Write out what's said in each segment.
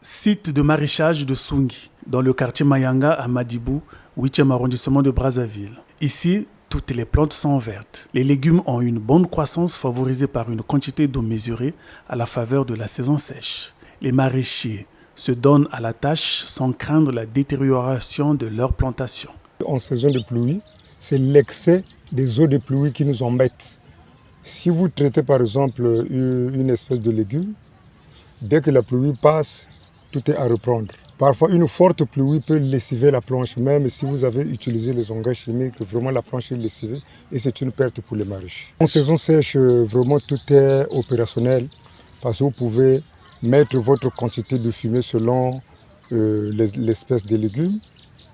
Site de maraîchage de Sungi, dans le quartier Mayanga à Madibou, 8e arrondissement de Brazzaville. Ici, toutes les plantes sont vertes. Les légumes ont une bonne croissance favorisée par une quantité d'eau mesurée à la faveur de la saison sèche. Les maraîchers se donnent à la tâche sans craindre la détérioration de leur plantation. En saison de pluie, c'est l'excès des eaux de pluie qui nous embête. Si vous traitez par exemple une espèce de légume, dès que la pluie passe, tout est à reprendre. Parfois, une forte pluie peut lessiver la planche, même si vous avez utilisé les engrais chimiques, vraiment la planche est lessivée et c'est une perte pour les maraîchers. En saison sèche, vraiment tout est opérationnel parce que vous pouvez mettre votre quantité de fumier selon l'espèce de légumes,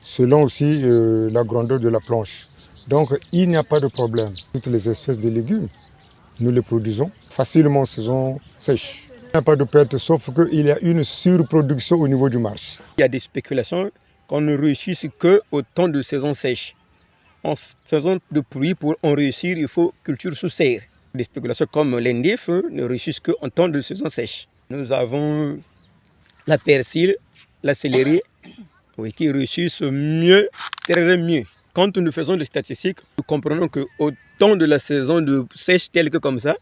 selon aussi la grandeur de la planche. Donc, il n'y a pas de problème. Toutes les espèces de légumes, nous les produisons facilement en saison sèche. Il n'y a pas de perte, sauf qu'il y a une surproduction au niveau du marché. Il y a des spéculations qu'on ne réussisse qu'au temps de saison sèche. En saison de pluie, pour en réussir, il faut culture sous serre. Des spéculations comme l'endif ne réussissent qu'en temps de saison sèche. Nous avons la persil, la céleri, oui, qui réussissent mieux, très mieux. Quand nous faisons des statistiques, nous comprenons qu'au temps de la saison de sèche, telle que comme ça,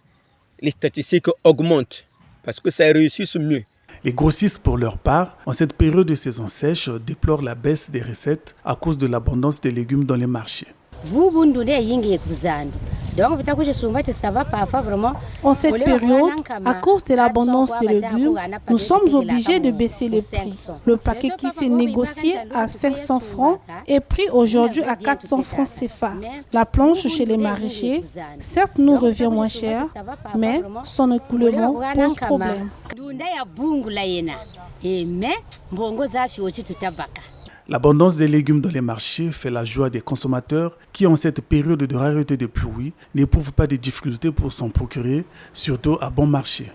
les statistiques augmentent parce que ça réussit mieux. Les grossistes, pour leur part, en cette période de saison sèche, déplorent la baisse des recettes à cause de l'abondance des légumes dans les marchés. En cette période, à cause de l'abondance des légumes, nous sommes obligés de baisser les prix. Le paquet qui s'est négocié à 500 francs est pris aujourd'hui à 400 francs CFA. La planche chez les maraîchers, certes, nous revient moins cher, mais son écoulement pose problème. L'abondance des légumes dans les marchés fait la joie des consommateurs qui, en cette période de rareté de pluie, n'éprouvent pas de difficultés pour s'en procurer, surtout à bon marché.